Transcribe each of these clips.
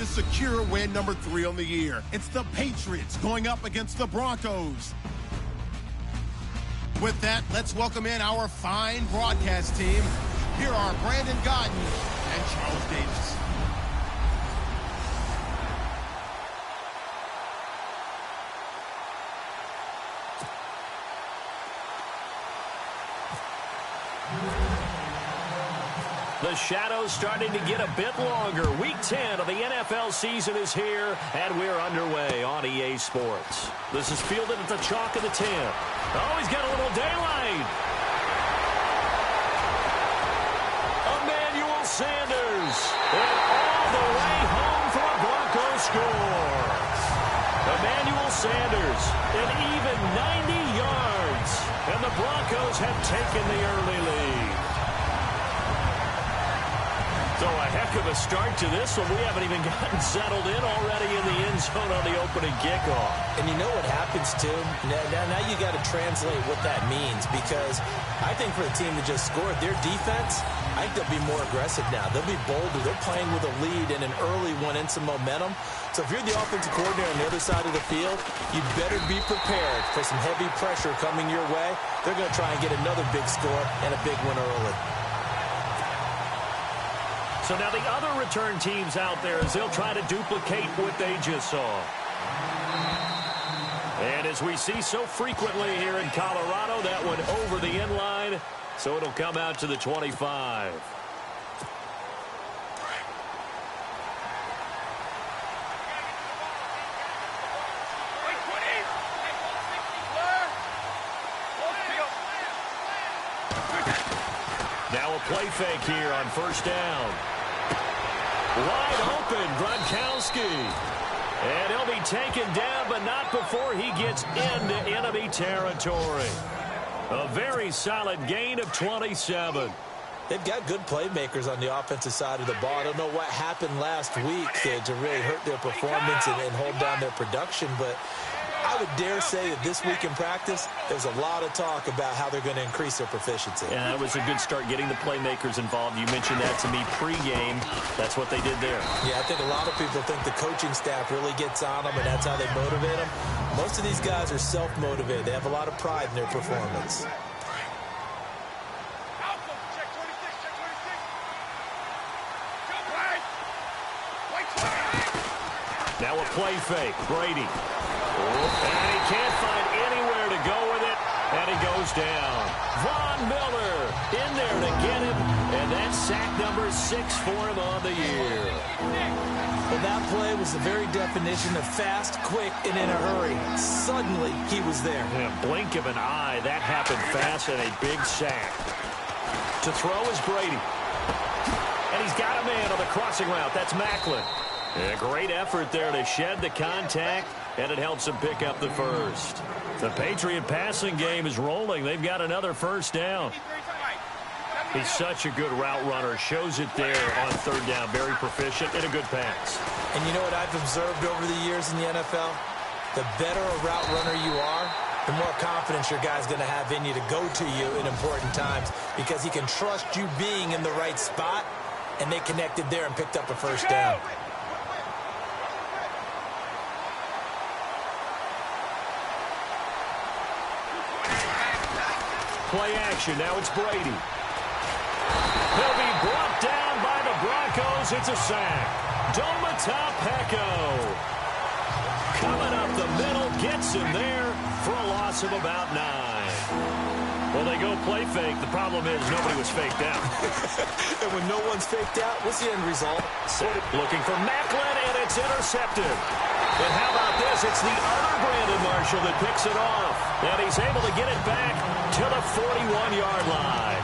to secure win number 3 on the year. It's the Patriots going up against the Broncos. With that, let's welcome in our fine broadcast team. Here are Brandon Godden and Charles Davis. The shadow's starting to get a bit longer. Week 10 of the NFL season is here, and we're underway on EA Sports. This is fielded at the chalk of the 10. Oh, he's got a little daylight. Emmanuel Sanders. And all the way home for a Broncos score. Emmanuel Sanders, an even 90 yards. And the Broncos have taken the early lead. So a heck of a start to this one. We haven't even gotten settled in already in the end zone on the opening kickoff. And you know what happens, too? Now you got to translate what that means, because I think for the team that just scored, their defense, I think they'll be more aggressive now. They'll be bolder. They're playing with a lead and an early one and some momentum. So if you're the offensive coordinator on the other side of the field, you better be prepared for some heavy pressure coming your way. They're going to try and get another big score and a big one early. So now the other return teams out there as they'll try to duplicate what they just saw. And as we see so frequently here in Colorado, that one over the end line, so it'll come out to the 25. Now a play fake here on first down. Wide open, Gronkowski. And he'll be taken down, but not before he gets into enemy territory. A very solid gain of 27. They've got good playmakers on the offensive side of the ball. I don't know what happened last week to really hurt their performance and hold down their production, but I would dare say that this week in practice, there's a lot of talk about how they're going to increase their proficiency. Yeah, that was a good start getting the playmakers involved. You mentioned that to me pregame. That's what they did there. Yeah, I think a lot of people think the coaching staff really gets on them, and that's how they motivate them. Most of these guys are self-motivated. They have a lot of pride in their performance. Now a play fake. Brady. And he can't find anywhere to go with it, and he goes down. Von Miller in there to get him, and that's sack number 6 for him on the year. Well, that play was the very definition of fast, quick, and in a hurry. Suddenly, he was there. In a blink of an eye, that happened fast, and a big sack. To throw is Brady. And he's got a man on the crossing route. That's Macklin. A great effort there to shed the contact, and it helps him pick up the first. The Patriot passing game is rolling. They've got another first down. He's such a good route runner. Shows it there on third down. Very proficient and a good pass. And you know what I've observed over the years in the NFL? The better a route runner you are, the more confidence your guy's going to have in you to go to you in important times, because he can trust you being in the right spot, and they connected there and picked up a first down. Play action. Now it's Brady. He'll be brought down by the Broncos. It's a sack. Domata-Peko coming up the middle, gets him there for a loss of about 9. Well, they go play fake. The problem is nobody was faked out. And when no one's faked out, what's the end result? Looking for Macklin, and it's intercepted. And how about this? It's the other Brandon Marshall that picks it off. And he's able to get it back to the 41-yard line.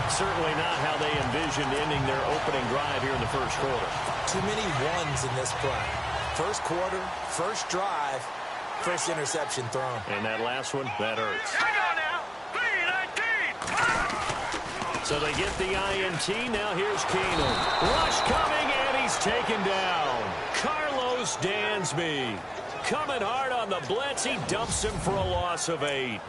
Certainly not how they envisioned ending their opening drive here in the first quarter. Too many ones in this play. First quarter, first drive, first interception thrown. And that last one, that hurts. So they get the INT. Now here's Keenum. Rush coming, and he's taken down. Carlos Dansby coming hard on the blitz. He dumps him for a loss of 8.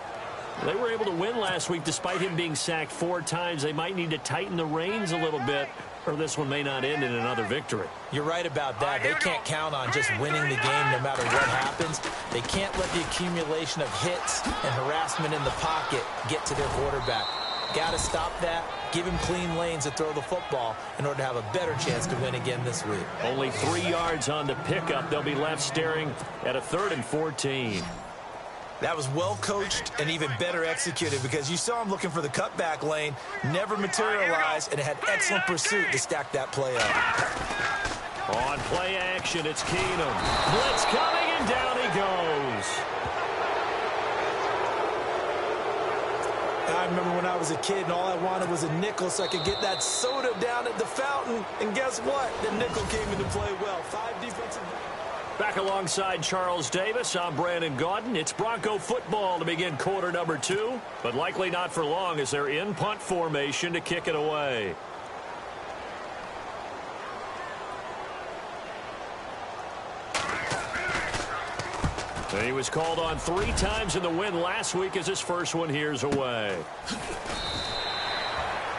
They were able to win last week despite him being sacked 4 times. They might need to tighten the reins a little bit or this one may not end in another victory. You're right about that. They can't count on just winning the game no matter what happens. They can't let the accumulation of hits and harassment in the pocket get to their quarterback. Got to stop that. Give him clean lanes to throw the football in order to have a better chance to win again this week. Only 3 yards on the pickup. They'll be left staring at a 3rd and 14. That was well coached and even better executed because you saw him looking for the cutback lane, never materialized, and had excellent pursuit to stack that play up. On play action, it's Keenum. Blitz coming, and down he goes. I remember when I was a kid and all I wanted was a nickel so I could get that soda down at the fountain. And guess what? The nickel came into play well. 5 defensive... Back alongside Charles Davis, I'm Brandon Gaudin. It's Bronco football to begin quarter number 2, but likely not for long as they're in punt formation to kick it away. He was called on 3 times in the win last week as his first one here's away.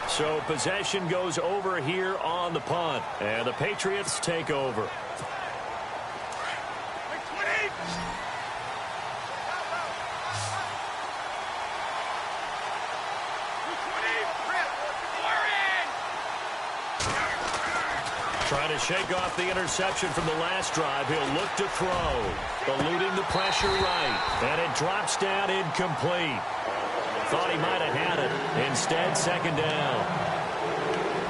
So possession goes over here on the punt, and the Patriots take over. Trying to shake off the interception from the last drive. He'll look to throw. Eluding the pressure right. And it drops down incomplete. Thought he might have had it. Instead, second down.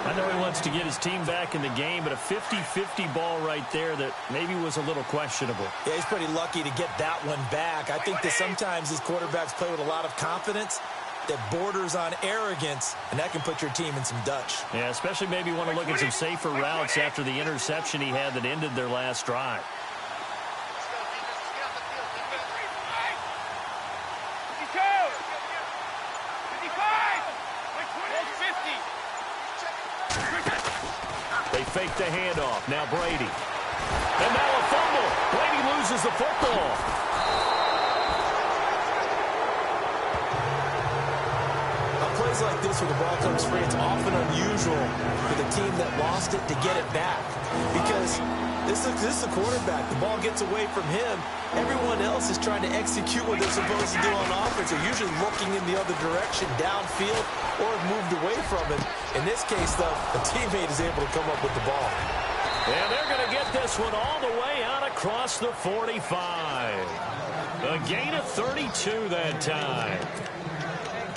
I know he wants to get his team back in the game, but a 50-50 ball right there that maybe was a little questionable. Yeah, he's pretty lucky to get that one back. I think that sometimes these quarterbacks play with a lot of confidence that borders on arrogance, and that can put your team in some Dutch. Yeah, especially maybe want to look at some safer routes after the interception he had that ended their last drive. They fake the handoff. Now Brady. And now a fumble. Brady loses the football. Plays like this where the ball comes free, it's often unusual for the team that lost it to get it back because this is a quarterback. The ball gets away from him. Everyone else is trying to execute what they're supposed to do on offense. They're usually looking in the other direction, downfield, or have moved away from him. In this case, though, a teammate is able to come up with the ball. And they're going to get this one all the way out across the 45. A gain of 32 that time.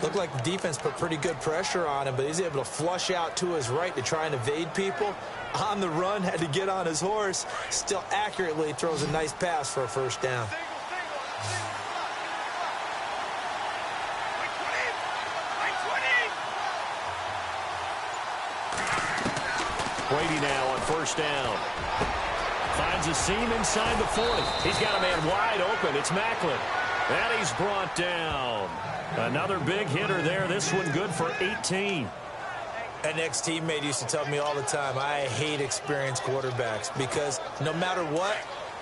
Looked like the defense put pretty good pressure on him, but he's able to flush out to his right to try and evade people. On the run, had to get on his horse. Still accurately throws a nice pass for a first down. Brady now on first down. Finds a seam inside the 40. He's got a man wide open. It's Macklin. And he's brought down. Another big hitter there. This one good for 18. An ex-teammate used to tell me all the time, I hate experienced quarterbacks because no matter what,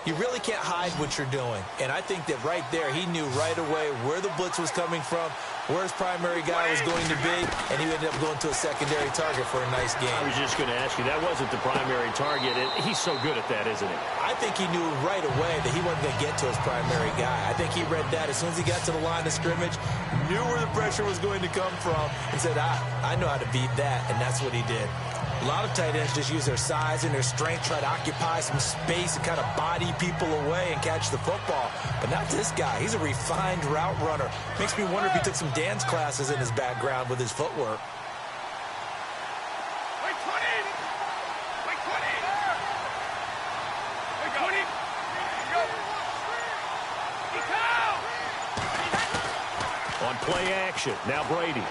you really can't hide what you're doing. And I think that right there, he knew right away where the blitz was coming from, where his primary guy was going to be, and he ended up going to a secondary target for a nice game. I was just going to ask you, that wasn't the primary target. He's so good at that, isn't he? I think he knew right away that he wasn't going to get to his primary guy. I think he read that as soon as he got to the line of scrimmage, knew where the pressure was going to come from, and said, I know how to beat that, and that's what he did. A lot of tight ends just use their size and their strength, try to occupy some space and kind of body people away and catch the football. But not this guy. He's a refined route runner. Makes me wonder if he took some dance classes in his background with his footwork. On play action, now Brady.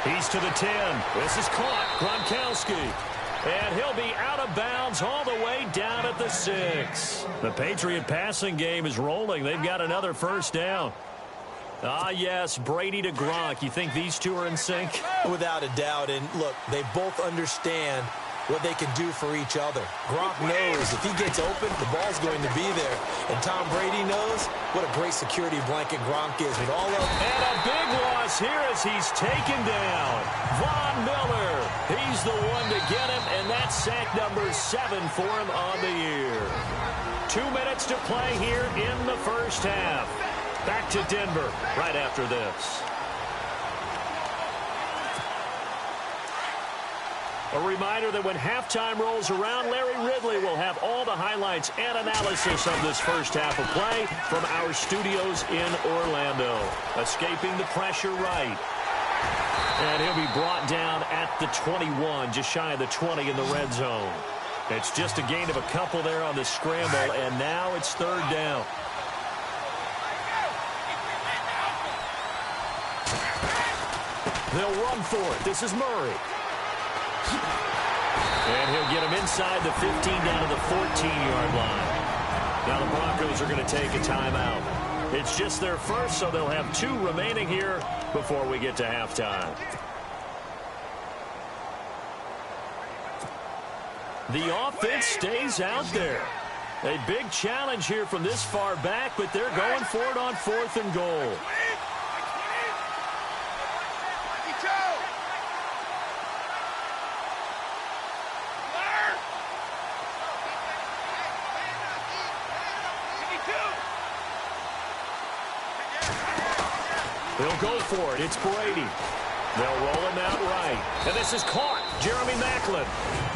He's to the 10. This is caught. Gronkowski. And he'll be out of bounds all the way down at the 6. The Patriot passing game is rolling. They've got another first down. Ah, yes, Brady to Gronk. You think these two are in sync? Without a doubt. And, look, they both understand what they can do for each other. Gronk knows if he gets open, the ball's going to be there. And Tom Brady knows what a great security blanket Gronk is with all of them. And a big loss here as he's taken down. Von Miller, he's the one to get him, and that's sack number 7 for him on the year. 2 minutes to play here in the first half. Back to Denver right after this. A reminder that when halftime rolls around, Larry Ridley will have all the highlights and analysis of this first half of play from our studios in Orlando. Escaping the pressure right. And he'll be brought down at the 21, just shy of the 20 in the red zone. It's just a gain of a couple there on the scramble, and now it's third down. They'll run for it. This is Murray. And he'll get him inside the 15 down to the 14-yard line. Now the Broncos are going to take a timeout. It's just their first, so they'll have 2 remaining here before we get to halftime. The offense stays out there. A big challenge here from this far back, but they're going for it on 4th and goal. They'll go for it. It's Brady. They'll roll him out right. And this is caught. Jeremy Maclin.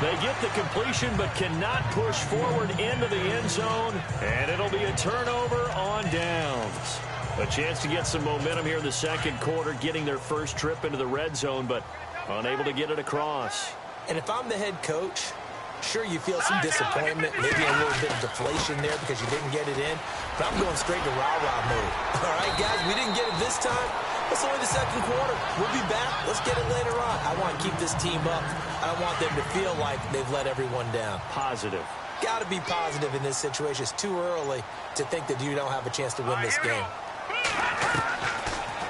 They get the completion but cannot push forward into the end zone. And it'll be a turnover on downs. A chance to get some momentum here in the second quarter, getting their first trip into the red zone, but unable to get it across. And if I'm the head coach, sure, you feel some disappointment, maybe a little bit of deflation there because you didn't get it in. But I'm going straight to rah-rah mode. All right, guys, we didn't get it this time. It's only the second quarter. We'll be back. Let's get it later on. I want to keep this team up. I don't want them to feel like they've let everyone down. Positive. Got to be positive in this situation. It's too early to think that you don't have a chance to win this game.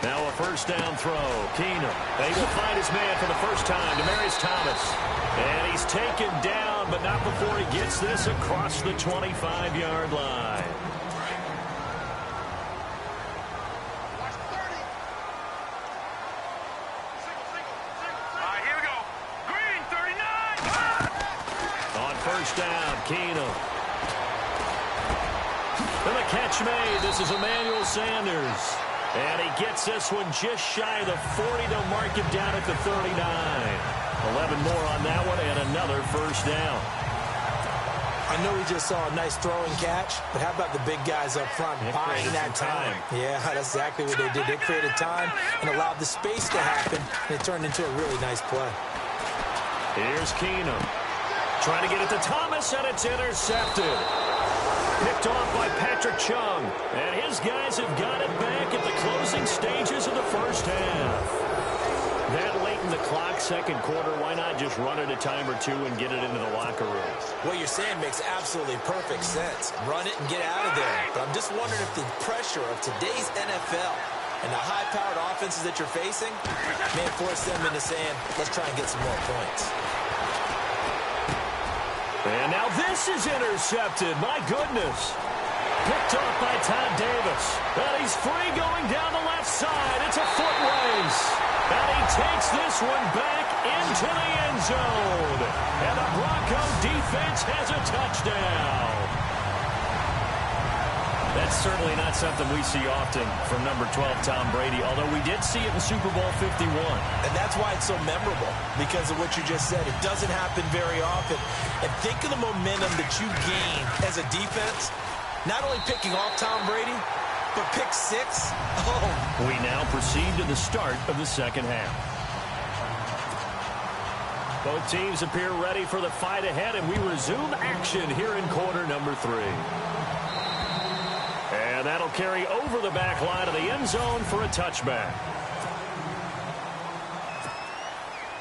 Now a first down throw. Keenum. They will find his man for the first time. Demaryius Thomas. And he's taken down, but not before he gets this across the 25-yard line. Here we go. Green, 39. On first down, Keenum. And the catch made. This is Emmanuel Sanders. And he gets this one just shy of the 40. They'll mark him down at the 39. 11 more on that one and another first down. I know we just saw a nice throwing catch, but how about the big guys up front buying that time? Yeah, that's exactly what they did. They created time and allowed the space to happen, and it turned into a really nice play. Here's Keenum. Trying to get it to Thomas, and it's intercepted. Picked off by Patrick Chung. And his guys have got it back at the closing stages of the first half. That late in the clock, second quarter, why not just run it a time or two and get it into the locker room? What you're saying makes absolutely perfect sense. Run it and get out of there. But I'm just wondering if the pressure of today's NFL and the high-powered offenses that you're facing may force them into saying, let's try and get some more points. And now this is intercepted. My goodness. Picked off by Todd Davis. And he's free going down the left side. It's a foot race. And he takes this one back into the end zone. And the Bronco defense has a touchdown. That's certainly not something we see often from number 12, Tom Brady, although we did see it in Super Bowl 51. And that's why it's so memorable, because of what you just said. It doesn't happen very often. And think of the momentum that you gain as a defense, not only picking off Tom Brady, but pick 6. Oh. We now proceed to the start of the second half. Both teams appear ready for the fight ahead, and we resume action here in quarter number 3. And that'll carry over the back line of the end zone for a touchback.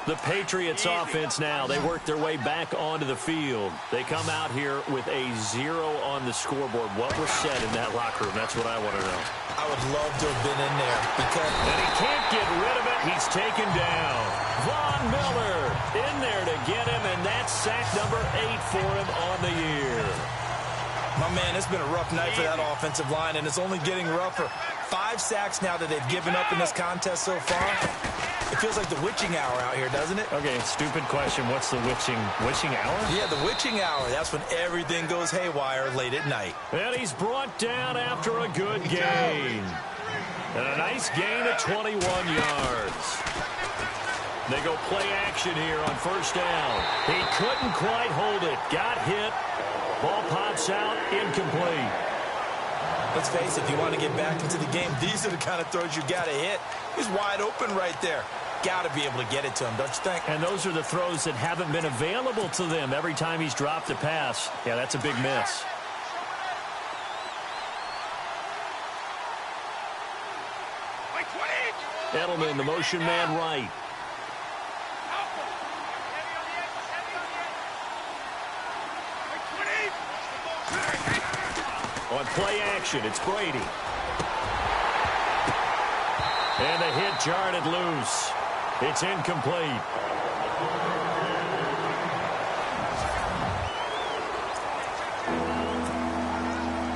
The Patriots offense now, they work their way back onto the field. They come out here with a 0 on the scoreboard. What was said in that locker room? That's what I want to know. I would love to have been in there because... And he can't get rid of it. He's taken down. Von Miller in there to get him, and that's sack number 8 for him on the year. My man, it's been a rough night for that offensive line, and it's only getting rougher. 5 sacks now that they've given up in this contest so far. It feels like the witching hour out here, doesn't it? Okay, stupid question. What's the witching hour? Yeah, the witching hour. That's when everything goes haywire late at night. And he's brought down after a good gain. And a nice gain of 21 yards. They go play action here on first down. He couldn't quite hold it. Got hit. Ball pops out, incomplete. Let's face it, if you want to get back into the game, these are the kind of throws you got to hit. He's wide open right there. Got to be able to get it to him, don't you think? And those are the throws that haven't been available to them every time he's dropped a pass. Yeah, that's a big miss. Edelman, the motion man right. On play action, it's Brady. And the hit jarred it loose. It's incomplete.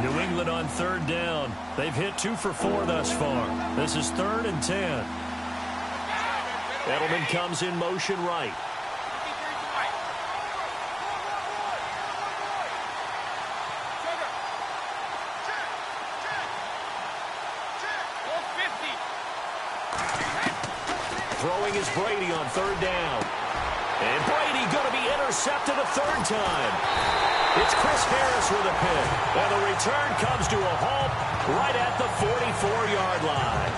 New England on third down. They've hit 2 for 4 thus far. This is 3rd and 10. Edelman comes in motion right. Throwing is Brady on third down. And Brady going to be intercepted a 3rd time. It's Chris Harris with a pick. And the return comes to a halt right at the 44-yard line.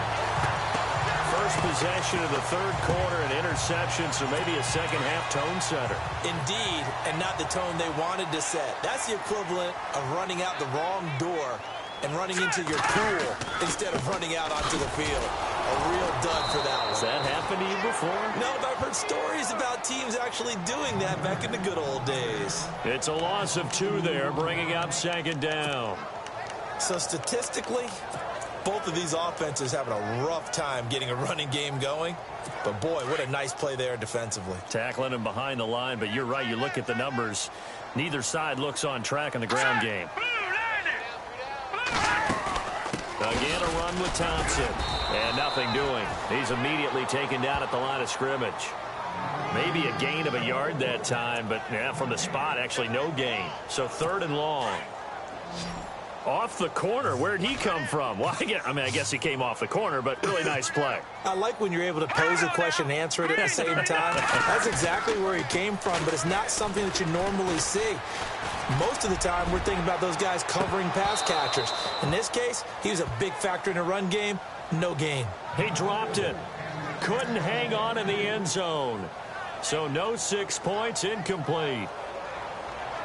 First possession of the 3rd quarter, an interception, so maybe a second-half tone setter. Indeed, and not the tone they wanted to set. That's the equivalent of running out the wrong door and running into your pool instead of running out onto the field. A real dud for that one. Has that happened to you before? No, but I've heard stories about teams actually doing that back in the good old days. It's a loss of 2 there, bringing up 2nd down. So statistically, both of these offenses having a rough time getting a running game going. But boy, what a nice play there defensively. Tackling him behind the line, but you're right, you look at the numbers. Neither side looks on track in the ground game. Again, a run with Thompson. And nothing doing. He's immediately taken down at the line of scrimmage. Maybe a gain of a yard that time, but yeah, from the spot, actually no gain. So 3rd and long. Off the corner. Where'd he come from? Well, I guess he came off the corner, but really nice play. I like when you're able to pose a question and answer it at the same time. That's exactly where he came from, but it's not something that you normally see. Most of the time, we're thinking about those guys covering pass catchers. In this case, he was a big factor in the run game. No gain. He dropped it. Couldn't hang on in the end zone. So no 6 points, incomplete.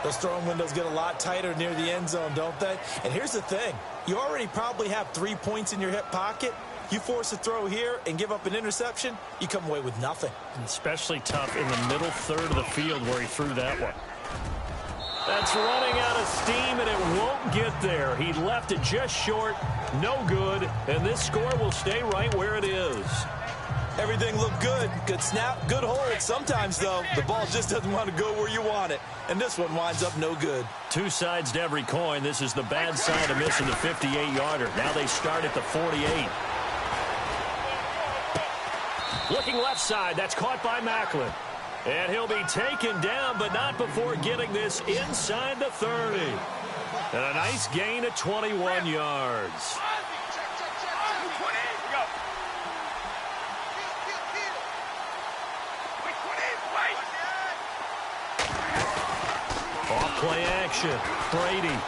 Those throwing windows get a lot tighter near the end zone, don't they? And here's the thing. You already probably have 3 points in your hip pocket. You force a throw here and give up an interception, you come away with nothing. And especially tough in the middle 3rd of the field where he threw that one. That's running out of steam, and it won't get there. He left it just short, no good, and this score will stay right where it is. Everything looked good. Good snap, good hold. Sometimes, though, the ball just doesn't want to go where you want it. And this one winds up no good. 2 sides to every coin. This is the bad side of missing the 58-yarder. Now they start at the 48. Looking left side. That's caught by Macklin. And he'll be taken down, but not before getting this inside the 30. And a nice gain of 21 yards. Off play action. Brady.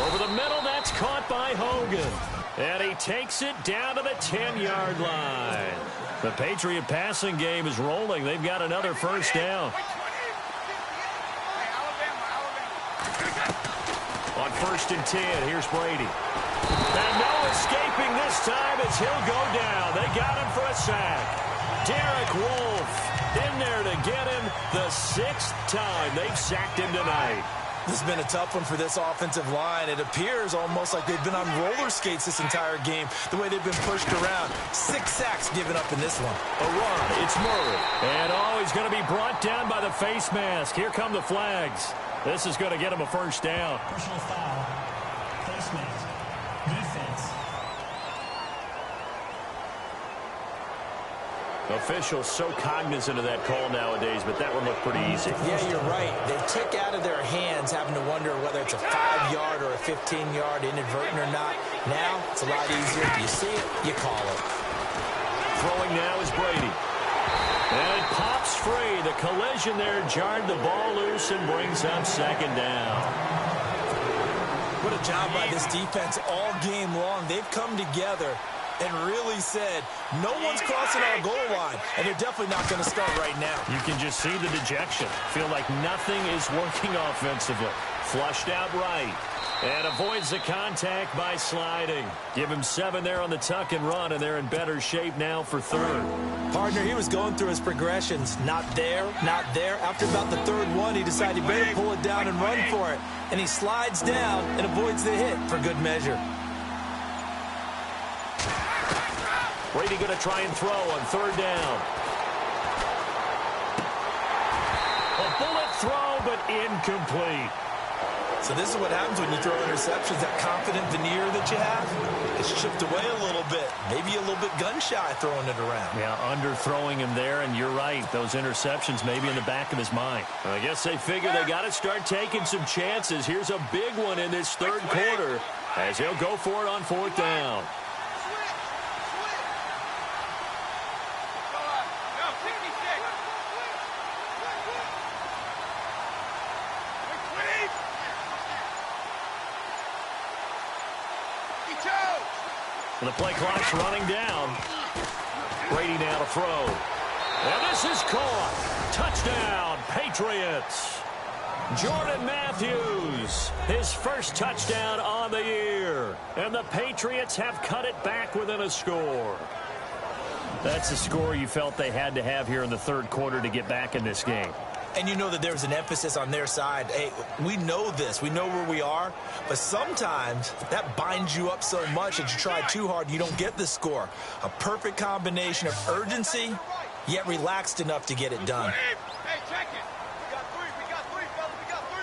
Over the middle, that's caught by Hogan. And he takes it down to the 10-yard line. The Patriot passing game is rolling. They've got another first down. On 1st and 10, here's Brady. And no escaping this time as he'll go down. They got him for a sack. Derek Wolfe in there to get him the 6th time they've sacked him tonight. This has been a tough one for this offensive line. It appears almost like they've been on roller skates this entire game, the way they've been pushed around. 6 sacks given up in this one. A run, it's Murray. And he's going to be brought down by the face mask. Here come the flags. This is going to get him a first down. Personal foul, face mask, defense. Officials so cognizant of that call nowadays, but that one looked pretty easy. Yeah, you're right. They took out of their hands having to wonder whether it's a 5-yard or a 15-yard, inadvertent or not. Now, it's a lot easier. You see it, you call it. Throwing now is Brady. And it pops free. The collision there jarred the ball loose and brings up second down. What a job by this defense all game long. They've come together and really said, no one's crossing our goal line, and they're definitely not going to start right now. You can just see the dejection. Feel like nothing is working offensively. Flushed out right. And avoids the contact by sliding. Give him 7 there on the tuck and run, and they're in better shape now for third. Partner, he was going through his progressions. Not there, not there. After about the 3rd one, he decided he better pull it down and run for it. And he slides down and avoids the hit for good measure. Brady going to try and throw on 3rd down. A bullet throw, but incomplete. So this is what happens when you throw interceptions. That confident veneer that you have, it's chipped away a little bit. Maybe a little bit gun-shy throwing it around. Yeah, underthrowing him there, and you're right. Those interceptions maybe in the back of his mind. I guess they figure they got to start taking some chances. Here's a big one in this 3rd quarter as he'll go for it on 4th down. And the play clock's running down. Brady now to throw. And this is caught. Touchdown, Patriots. Jordan Matthews, his first touchdown on the year. And the Patriots have cut it back within a score. That's a score you felt they had to have here in the 3rd quarter to get back in this game. And you know that there's an emphasis on their side. Hey, we know this. We know where we are. But sometimes that binds you up so much that you try too hard, you don't get the score. A perfect combination of urgency, yet relaxed enough to get it done. Hey, check it. We got 3, fellas. We got 3.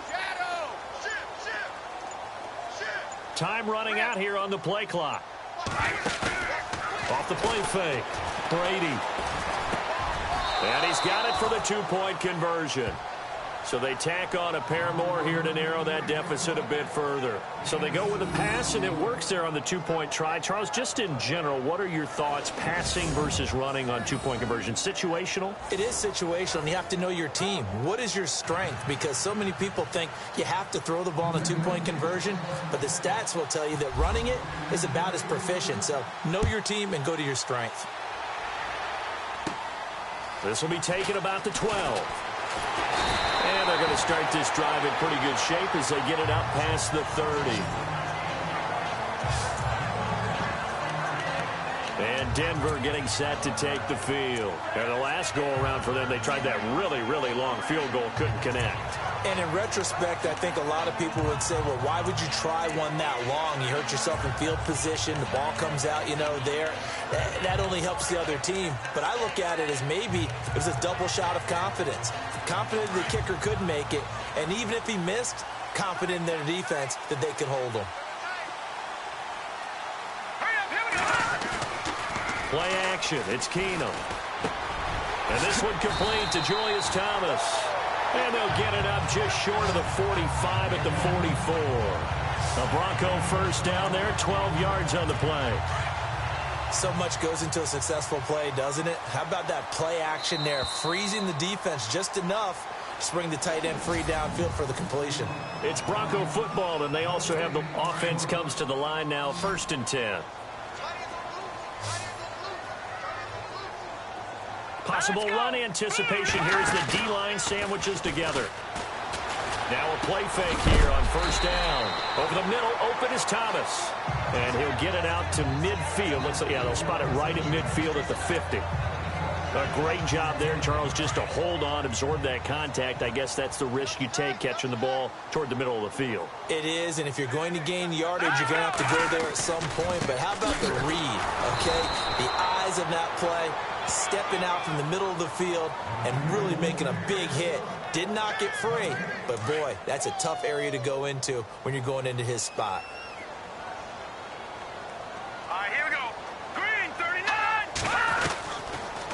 Shadow. Shift. Time running out here on the play clock. Off the play fake. Brady. And he's got it for the 2-point conversion. So they tack on a pair more here to narrow that deficit a bit further. So they go with a pass, and it works there on the 2-point try. Charles, just in general, what are your thoughts passing versus running on 2-point conversion? Situational? It is situational, and you have to know your team. What is your strength? Because so many people think you have to throw the ball in a 2-point conversion, but the stats will tell you that running it is about as proficient. So know your team and go to your strength. This will be taken about the 12. And they're going to start this drive in pretty good shape as they get it up past the 30. And Denver getting set to take the field. And the last go-around for them, they tried that really, really long field goal, couldn't connect. And in retrospect, I think a lot of people would say, well, why would you try one that long? You hurt yourself in field position. The ball comes out, there. That only helps the other team. But I look at it as maybe it was a double shot of confidence. Confident the kicker could make it. And even if he missed, confident in their defense that they could hold him. Play action. It's Keenum. And this one complete to Julius Thomas. And they'll get it up just short of the 45 at the 44. A Bronco first down there, 12 yards on the play. So much goes into a successful play, doesn't it? How about that play action there, freezing the defense just enough to bring the tight end free downfield for the completion. It's Bronco football, and they also have the offense comes to the line now, 1st and 10. Possible run anticipation here as the D-line sandwiches together. Now a play fake here on first down. Over the middle, open is Thomas. And he'll get it out to midfield. Looks like, yeah, they'll spot it right at midfield at the 50. A great job there, Charles, just to hold on, absorb that contact. I guess that's the risk you take catching the ball toward the middle of the field. It is, and if you're going to gain yardage, you're going to have to go there at some point. But how about the read, okay? The eyes of that play, stepping out from the middle of the field and really making a big hit. Did not get free, but, boy, that's a tough area to go into when you're going into his spot.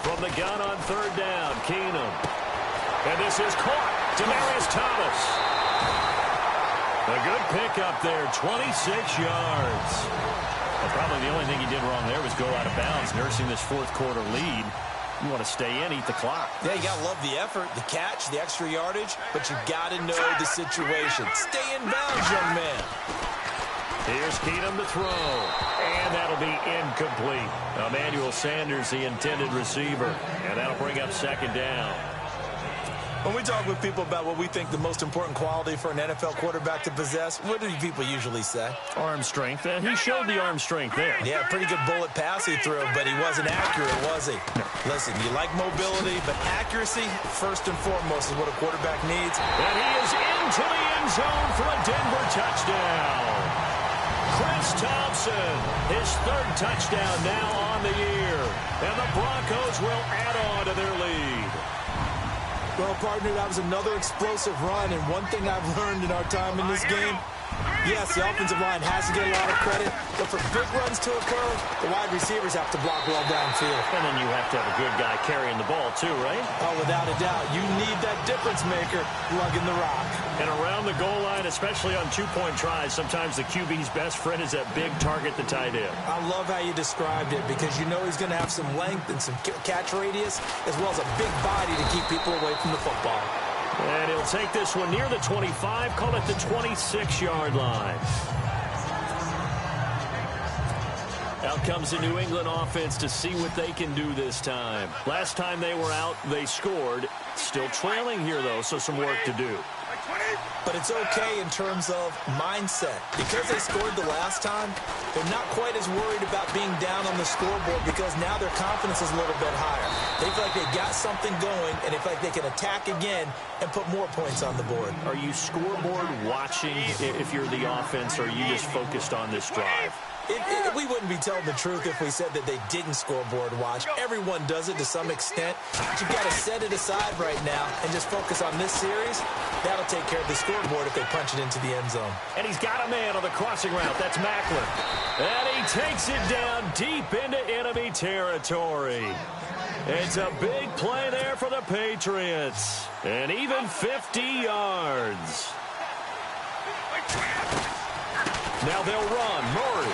From the gun on third down, Keenum. And this is caught. Demaryius Thomas. A good pickup there, 26 yards. Well, probably the only thing he did wrong there was go out of bounds, nursing this fourth quarter lead. You want to stay in, eat the clock. Yeah, you got to love the effort, the catch, the extra yardage, but you got to know the situation. Stay in bounds, young man. Here's Keenum to throw, and that'll be incomplete. Emmanuel Sanders, the intended receiver, and that'll bring up second down. When we talk with people about what we think the most important quality for an NFL quarterback to possess, what do people usually say? Arm strength. He showed the arm strength there. Yeah, pretty good bullet pass he threw, but he wasn't accurate, was he? No. Listen, you like mobility, but accuracy, first and foremost, is what a quarterback needs. And he is into the end zone for a Denver touchdown. Chris Thompson, his third touchdown now on the year. And the Broncos will add on to their lead. Well, partner, that was another explosive run, and one thing I've learned in our time in this game, yes, the offensive line has to get a lot of credit, but for big runs to occur, the wide receivers have to block well downfield. And then you have to have a good guy carrying the ball too, right? Oh, without a doubt. You need that difference maker lugging the rock. And around the goal line, especially on two-point tries, sometimes the QB's best friend is that big target, the tight end. I love how you described it because you know he's going to have some length and some catch radius as well as a big body to keep people away from the football. And he'll take this one near the 25, call it the 26-yard line. Out comes the New England offense to see what they can do this time. Last time they were out, they scored. Still trailing here, though, so some work to do. But it's okay in terms of mindset. Because they scored the last time, they're not quite as worried about being down on the scoreboard because now their confidence is a little bit higher. They feel like they got something going, and they feel like they can attack again and put more points on the board. Are you scoreboard watching if you're the offense, or are you just focused on this drive? We wouldn't be telling the truth if we said that they didn't scoreboard watch. Everyone does it to some extent. But you've got to set it aside right now and just focus on this series. That'll take care of the scoreboard if they punch it into the end zone. And he's got a man on the crossing route. That's Macklin. And he takes it down deep into enemy territory. It's a big play there for the Patriots. And even 50 yards. Now they'll run. Murray.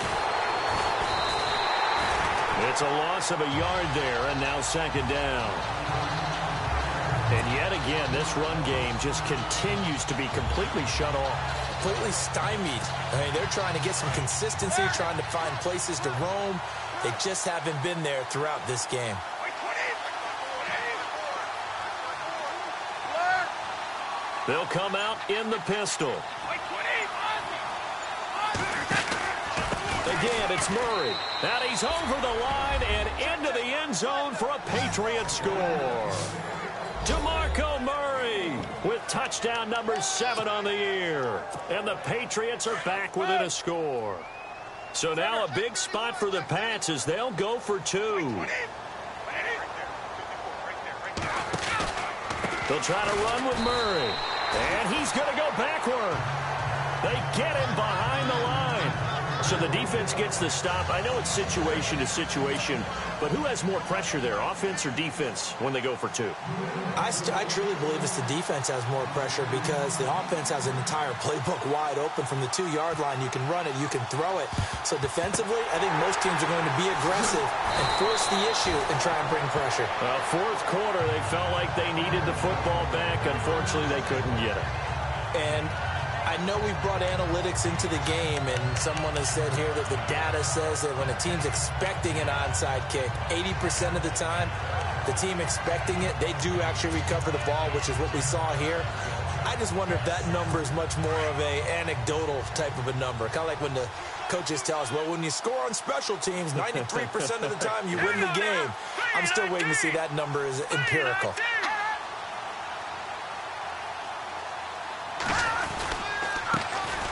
It's a loss of a yard there, and now second down. And yet again, this run game just continues to be completely shut off. Completely stymied. I mean, they're trying to get some consistency, trying to find places to roam. They just haven't been there throughout this game. They'll come out in the pistol. Again, it's Murray. And he's over the line and into the end zone for a Patriots score. DeMarco Murray with touchdown number 7 on the year. And the Patriots are back within a score. So now a big spot for the Pats as they'll go for 2. They'll try to run with Murray. And he's going to go backward. They get him behind the line. So the defense gets the stop. I know it's situation to situation, but who has more pressure there, offense or defense, when they go for 2? I truly believe it's the defense has more pressure because the offense has an entire playbook wide open from the 2-yard line. You can run it, you can throw it. So defensively, I think most teams are going to be aggressive and force the issue and try and bring pressure. Fourth quarter, they felt like they needed the football back. Unfortunately, they couldn't get it. And I know we brought analytics into the game, and someone has said here that the data says that when a team's expecting an onside kick, 80% of the time, the team expecting it, they do actually recover the ball, which is what we saw here. I just wonder if that number is much more of a anecdotal type of a number. Kind of like when the coaches tell us, well, when you score on special teams, 93% of the time you win the game. I'm still waiting to see that number is empirical.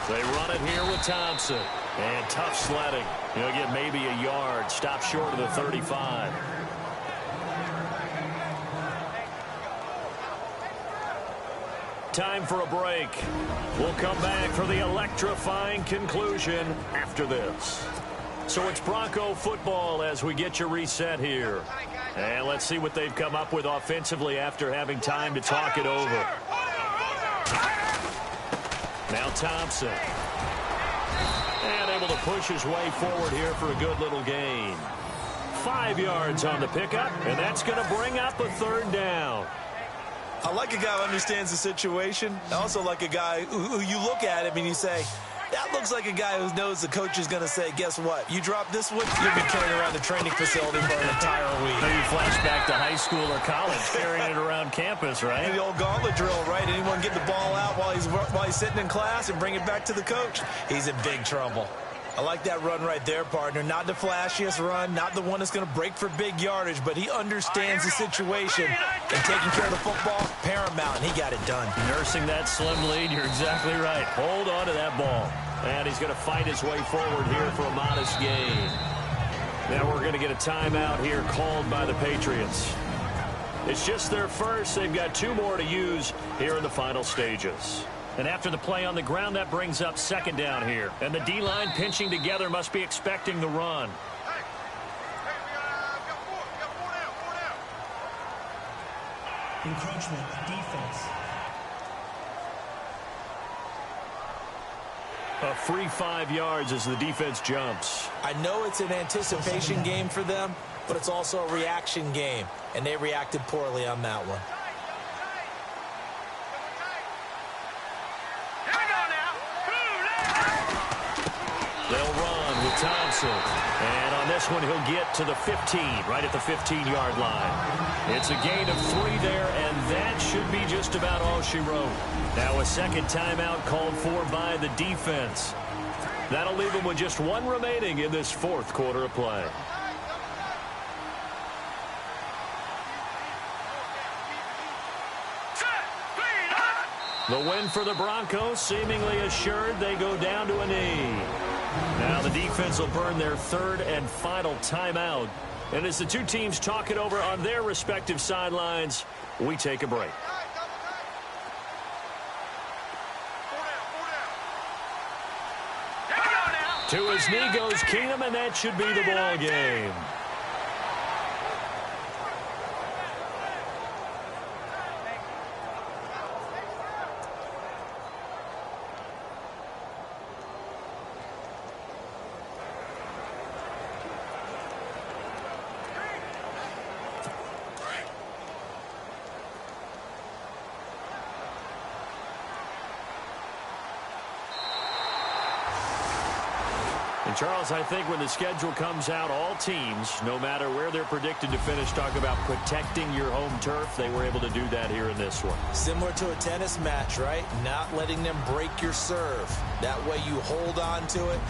They run it here with Thompson. And tough sledding. He'll get maybe a yard. Stop short of the 35. Time for a break. We'll come back for the electrifying conclusion after this. So it's Bronco football as we get you reset here. And let's see what they've come up with offensively after having time to talk it over. Now Thompson. And able to push his way forward here for a good little gain. 5 yards on the pickup, and that's going to bring up a third down. I like a guy who understands the situation. I also like a guy who you look at him and you say, that looks like a guy who knows the coach is going to say, guess what? You drop this one, you'll be carrying around the training facility for an entire week. Maybe flashback to high school or college, carrying it around campus, right? The old gauntlet drill, right? Anyone get the ball out while he's sitting in class and bring it back to the coach? He's in big trouble. I like that run right there, partner. Not the flashiest run, not the one that's going to break for big yardage, but he understands the situation, and taking care of the football, paramount, and he got it done. Nursing that slim lead, you're exactly right. Hold on to that ball. And he's going to fight his way forward here for a modest gain. Now we're going to get a timeout here called by the Patriots. It's just their first. They've got 2 more to use here in the final stages. And after the play on the ground, that brings up second down here. And the D-line pinching together must be expecting the run. Encroachment, defense. A free 5 yards as the defense jumps. I know it's an anticipation game for them, but it's also a reaction game, and they reacted poorly on that one. They'll run with Thompson. And on this one, he'll get to the 15, right at the 15-yard line. It's a gain of 3 there, and that should be just about all she wrote. Now a second timeout called for by the defense. That'll leave them with just 1 remaining in this 4th quarter of play. The win for the Broncos, seemingly assured. They go down to a knee. Now the defense will burn their 3rd and final timeout. And as the 2 teams talk it over on their respective sidelines, we take a break. To his knee goes Keenum, and that should be the ball game. And Charles, I think when the schedule comes out, all teams, no matter where they're predicted to finish, talk about protecting your home turf. They were able to do that here in this one. Similar to a tennis match, right? Not letting them break your serve. That way you hold on to it.